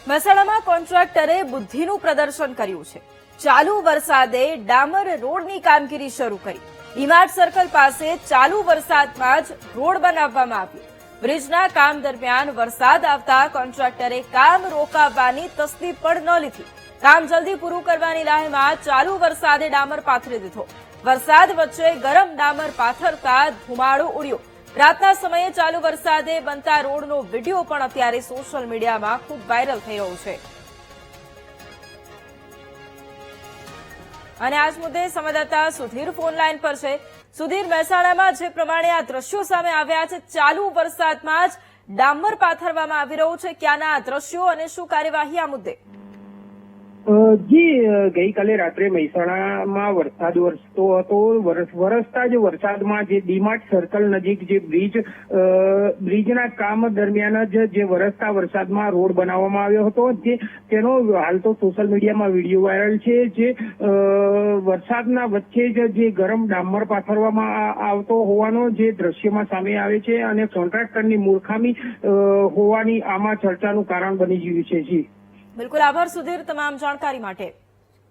મહેસાણામાં કોન્ટ્રાક્ટરે બુદ્ધિનું પ્રદર્શન કર્યું છે। ચાલુ વરસાદે ડામર રોડની કામગીરી શરૂ કરી। ડીમાર્ટ સર્કલ પાસે ચાલુ વરસાદમાં જ રોડ બનાવવામાં આવ્યો। બ્રિજના કામ દરમિયાન વરસાદ આવતા કોન્ટ્રાક્ટરે કામ રોકાવવાની તસ્દી પણ ન લીધી। કામ જલ્દી પૂરું કરવાની લાહેમાં ચાલુ વરસાદે ડામર પાથરી દીધો। વરસાદ વચ્ચે ગરમ ડામર પાથરતા ધુમાડો ઉડ્યો। રાતના સમયે ચાલુ વરસાદે બનતા રોડનો વિડીયો પણ અત્યારે સોશિયલ મીડિયામાં ખૂબ વાયરલ થઈ રહ્યો છે। અને આજ મુદ્દે સંવાદદાતા સુધીર ફોન લાઈન પર છે। સુધીર, મહેસાણામાં જે પ્રમાણે આ દ્રશ્યો સામે આવ્યા છે, ચાલુ વરસાદમાં જ ડામર પાથરવામાં આવી રહ્યું છે, ક્યાંના આ દ્રશ્યો અને શું કાર્યવાહી આ મુદ્દે? જી, ગઈકાલે રાત્રે મહેસાણામાં વરસાદ વરસતો હતો। વરસતા જ વરસાદમાં જે ડીમાર્ટ સર્કલ નજીક જે બ્રિજના કામ દરમિયાન જ જે વરસતા વરસાદમાં રોડ બનાવવામાં આવ્યો હતો, જે તેનો હાલ તો સોશિયલ મીડિયામાં વિડીયો વાયરલ છે। જે વરસાદના વચ્ચે જ જે ગરમ ડામર પાથરવામાં આવતો હોવાનો જે દ્રશ્યમાં સામે આવે છે અને કોન્ટ્રાક્ટરની મૂર્ખામી હોવાની આમાં ચર્ચાનું કારણ બની ગયું છે। જી બિલકુલ, આભાર સુધીર તમામ જાણકારી માટે।